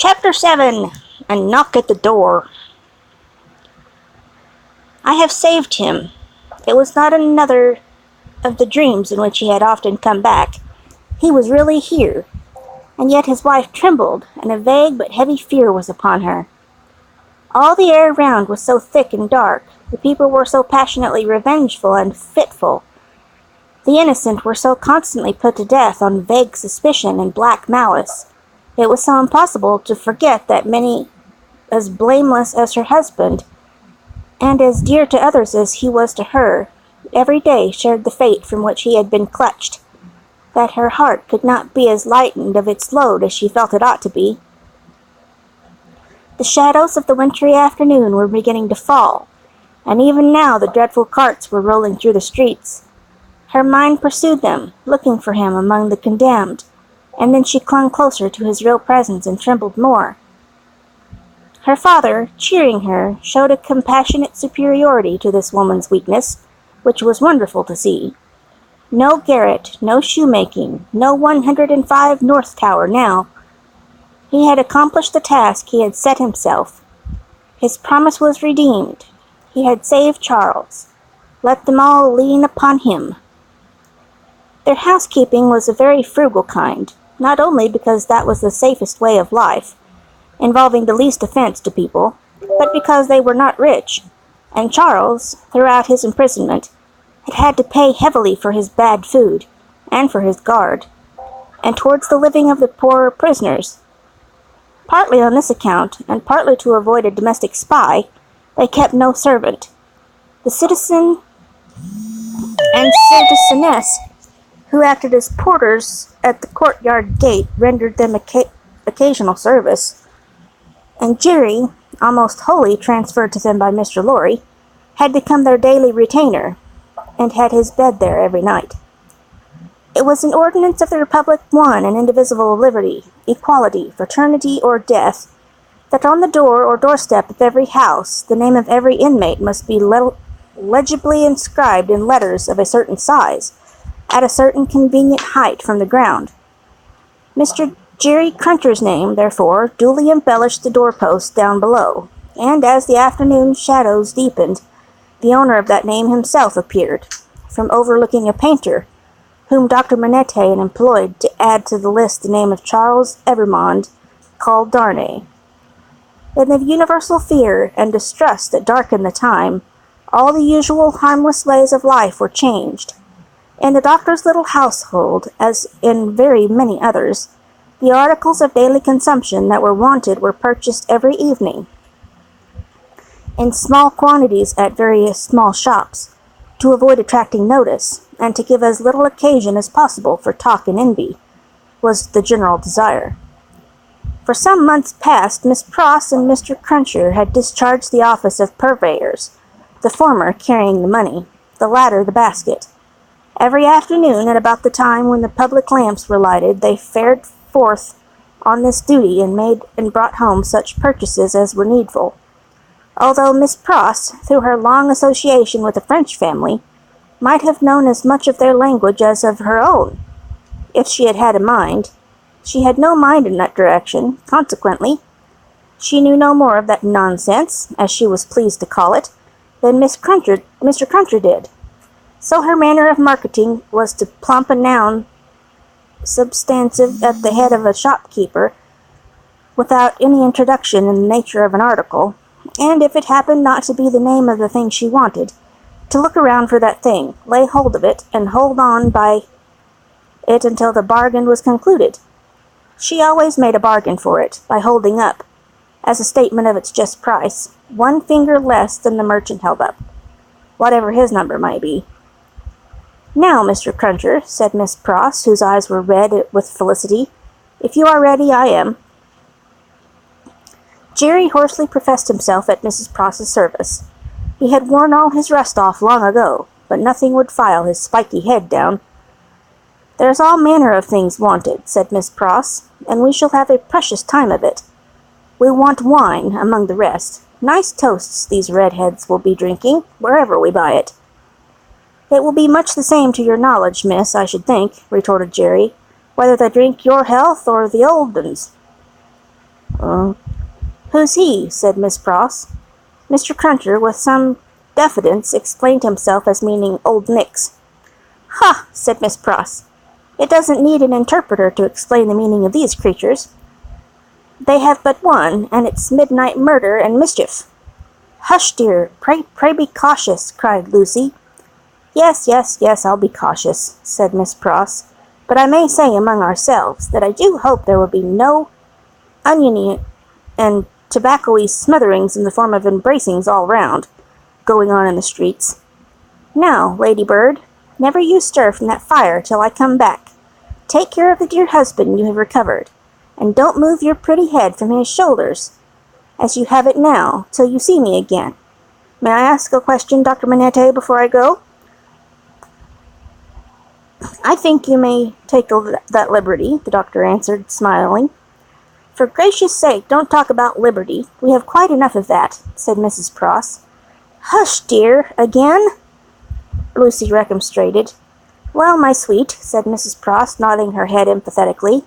Chapter 7. A Knock at the Door. I have saved him. It was not another of the dreams in which he had often come back. He was really here, and yet his wife trembled, and a vague but heavy fear was upon her. All the air around was so thick and dark, the people were so passionately revengeful and fitful, the innocent were so constantly put to death on vague suspicion and black malice. It was so impossible to forget that many as blameless as her husband, and as dear to others as he was to her, every day shared the fate from which he had been clutched, that her heart could not be as lightened of its load as she felt it ought to be. The shadows of the wintry afternoon were beginning to fall, and even now the dreadful carts were rolling through the streets. Her mind pursued them, looking for him among the condemned, and then she clung closer to his real presence and trembled more. Her father, cheering her, showed a compassionate superiority to this woman's weakness, which was wonderful to see. No garret, no shoemaking, no 105 North Tower now. He had accomplished the task he had set himself. His promise was redeemed. He had saved Charles. Let them all lean upon him. Their housekeeping was a very frugal kind, not only because that was the safest way of life, involving the least offense to people, but because they were not rich, and Charles, throughout his imprisonment, had had to pay heavily for his bad food, and for his guard, and towards the living of the poorer prisoners. Partly on this account, and partly to avoid a domestic spy, they kept no servant. The citizen and citizeness who acted as porters at the courtyard gate rendered them occasional service, and Jerry, almost wholly transferred to them by Mr. Lorry, had become their daily retainer, and had his bed there every night. It was an ordinance of the Republic, one and indivisible liberty, equality, fraternity, or death, that on the door or doorstep of every house the name of every inmate must be legibly inscribed in letters of a certain size, at a certain convenient height from the ground. Mr. Jerry Cruncher's name, therefore, duly embellished the doorposts down below, and as the afternoon shadows deepened, the owner of that name himself appeared, from overlooking a painter, whom Dr. Manette had employed to add to the list the name of Charles Ebermond, called Darnay. In the universal fear and distrust that darkened the time, all the usual harmless ways of life were changed. In the doctor's little household, as in very many others, the articles of daily consumption that were wanted were purchased every evening, in small quantities at various small shops, to avoid attracting notice, and to give as little occasion as possible for talk and envy, was the general desire. For some months past, Miss Pross and Mr. Cruncher had discharged the office of purveyors, the former carrying the money, the latter the basket. Every afternoon, at about the time when the public lamps were lighted, they fared forth on this duty and made and brought home such purchases as were needful. Although Miss Pross, through her long association with the French family, might have known as much of their language as of her own, if she had had a mind, she had no mind in that direction. Consequently, she knew no more of that nonsense, as she was pleased to call it, than Mr. Cruncher did. So her manner of marketing was to plump a noun substantive at the head of a shopkeeper, without any introduction in the nature of an article, and if it happened not to be the name of the thing she wanted, to look around for that thing, lay hold of it, and hold on by it until the bargain was concluded. She always made a bargain for it, by holding up, as a statement of its just price, one finger less than the merchant held up, whatever his number might be. "Now, Mr. Cruncher," said Miss Pross, whose eyes were red with felicity, "if you are ready, I am." Jerry hoarsely professed himself at Mrs. Pross's service. He had worn all his rust off long ago, but nothing would file his spiky head down. "There's all manner of things wanted," said Miss Pross, "and we shall have a precious time of it. We want wine, among the rest. Nice toasts these redheads will be drinking, wherever we buy it." "It will be much the same to your knowledge, miss, I should think," retorted Jerry, "whether they drink your health or the old un's." Who's he? Said Miss Pross. Mr. Cruncher, with some diffidence, explained himself as meaning Old Nix. Ha! Said Miss Pross. It doesn't need an interpreter to explain the meaning of these creatures. They have but one, and it's midnight murder and mischief. Hush, dear, pray be cautious, cried Lucy. Yes, I'll be cautious, said Miss Pross, but I may say among ourselves that I do hope there will be no oniony and tobacco-y smotherings in the form of embracings all round, going on in the streets. Now, Ladybird, never you stir from that fire till I come back. Take care of the dear husband you have recovered, and don't move your pretty head from his shoulders, as you have it now, till you see me again. May I ask a question, Dr. Manette, before I go? I think you may take that liberty, the doctor answered, smiling. For gracious sake, don't talk about liberty. We have quite enough of that, said Mrs. Pross. Hush, dear, again? Lucy remonstrated. Well, my sweet, said Mrs. Pross, nodding her head emphatically,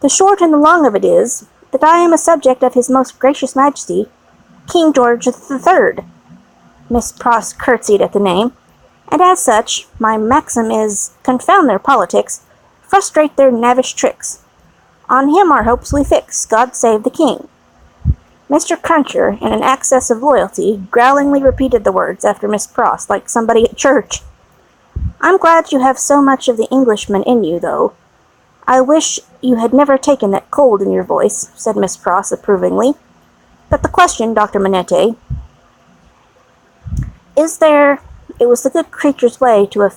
the short and the long of it is that I am a subject of His Most Gracious Majesty, King George III. Miss Pross curtsied at the name, and as such, my maxim is, confound their politics, frustrate their knavish tricks. On him our hopes we fix, God save the King. Mr. Cruncher, in an access of loyalty, growlingly repeated the words after Miss Pross, like somebody at church. I'm glad you have so much of the Englishman in you, though. I wish you had never taken that cold in your voice, said Miss Pross approvingly. But the question, Dr. Manette, is there... It was the good creature's way to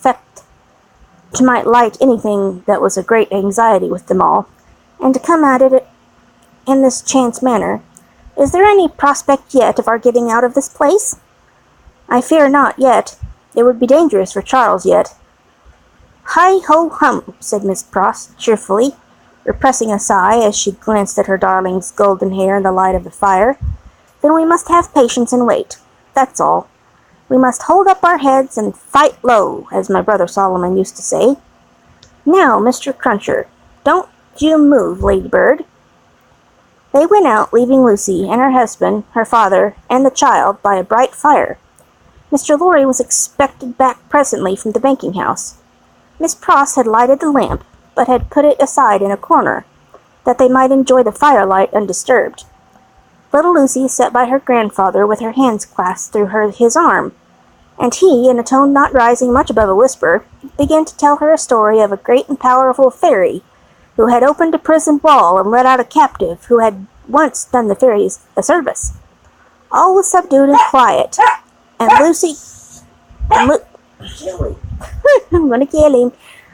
might light anything that was a great anxiety with them all, and to come at it in this chance manner. Is there any prospect yet of our getting out of this place? I fear not yet. It would be dangerous for Charles yet. Hi-ho-hum, said Miss Pross cheerfully, repressing a sigh as she glanced at her darling's golden hair in the light of the fire. Then we must have patience and wait. That's all. We must hold up our heads and fight low, as my brother Solomon used to say. Now, Mr. Cruncher, don't you move, Ladybird. They went out, leaving Lucy and her husband, her father, and the child by a bright fire. Mr. Lorry was expected back presently from the banking-house. Miss Pross had lighted the lamp, but had put it aside in a corner, that they might enjoy the firelight undisturbed. Little Lucy sat by her grandfather with her hands clasped through his arm, and he, in a tone not rising much above a whisper, began to tell her a story of a great and powerful fairy who had opened a prison wall and let out a captive who had once done the fairies a service. All was subdued and quiet, and Lucy... I'm going to kill him.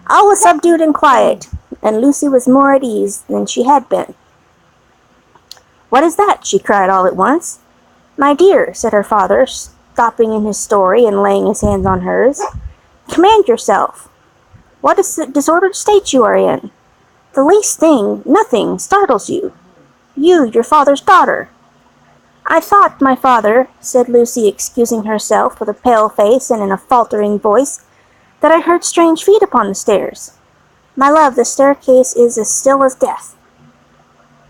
All was subdued and quiet, and Lucy was more at ease than she had been. What is that? She cried all at once. My dear, said her father, stopping in his story and laying his hands on hers. Command yourself. What is the disordered state you are in? The least thing, nothing, startles you. You, your father's daughter. I thought, my father, said Lucy, excusing herself with a pale face and in a faltering voice, that I heard strange feet upon the stairs. My love, the staircase is as still as death.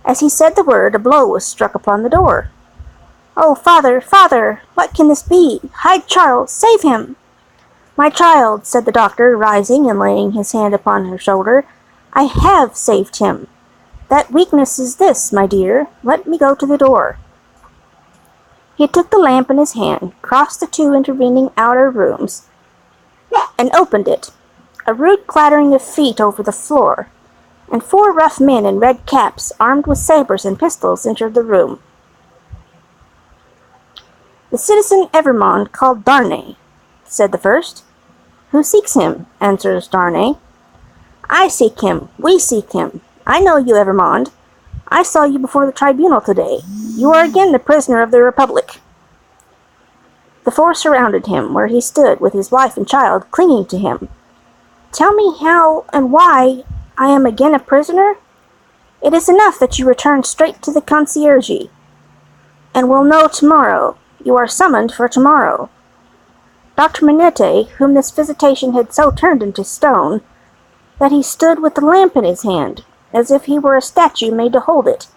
As he said the word, a blow was struck upon the door. Oh, father, father, what can this be? Hide Charles, save him! My child, said the doctor, rising and laying his hand upon her shoulder, I have saved him. That weakness is this, my dear. Let me go to the door. He took the lamp in his hand, crossed the two intervening outer rooms, and opened it. A rude clattering of feet over the floor, and 4 rough men in red caps, armed with sabers and pistols, entered the room. The citizen Evrémonde called Darnay, said the first. Who seeks him? Answers Darnay. I seek him. We seek him. I know you, Evrémonde. I saw you before the tribunal today. You are again the prisoner of the Republic. The 4 surrounded him, where he stood with his wife and child clinging to him. Tell me how and why I am again a prisoner? It is enough that you return straight to the conciergerie, and will know tomorrow. You are summoned for tomorrow. Dr. Manette, whom this visitation had so turned into stone, that he stood with the lamp in his hand, as if he were a statue made to hold it,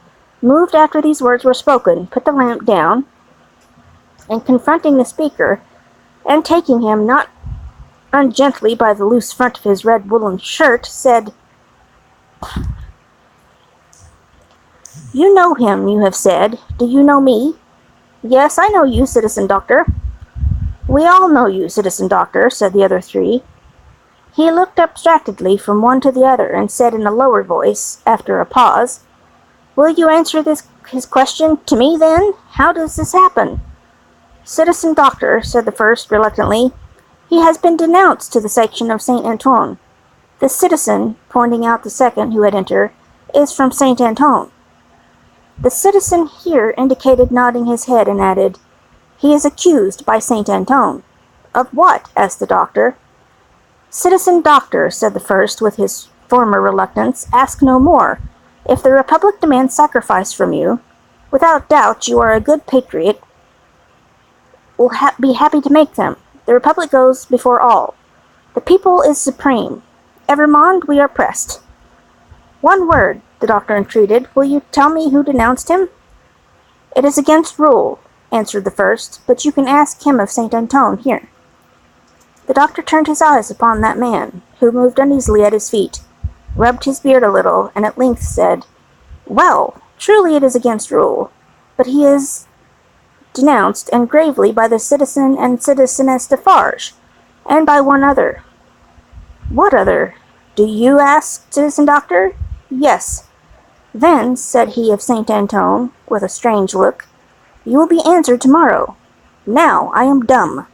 moved after these words were spoken, put the lamp down, and confronting the speaker, and taking him not ungently by the loose front of his red woolen shirt, said, "You know him, you have said. Do you know me?" "Yes, I know you, citizen doctor." "We all know you, citizen doctor," said the other three. He looked abstractedly from one to the other and said in a lower voice, after a pause, "Will you answer his question to me, then? How does this happen?" "Citizen doctor," said the first reluctantly, "he has been denounced to the section of Saint Antoine. The citizen," pointing out the second who had entered, "is from Saint Antoine." The citizen here indicated nodding his head and added, "He is accused by Saint Antoine." "Of what?" asked the doctor. "Citizen doctor," said the first with his former reluctance, "ask no more. If the Republic demands sacrifice from you, without doubt you are a good patriot, will be happy to make them. The Republic goes before all. The people is supreme. Evermond, we are pressed." "One word," the doctor entreated. "Will you tell me who denounced him?" "It is against rule," answered the first, "but you can ask him of Saint Antoine here." The doctor turned his eyes upon that man, who moved uneasily at his feet, rubbed his beard a little, and at length said, "Well, truly it is against rule, but he is denounced, and gravely, by the citizen and citizeness Defarge, and by one other." "What other? Do you ask, citizen doctor?" "Yes." "Then," said he of Saint Antoine, with a strange look, "you will be answered tomorrow. Now I am dumb."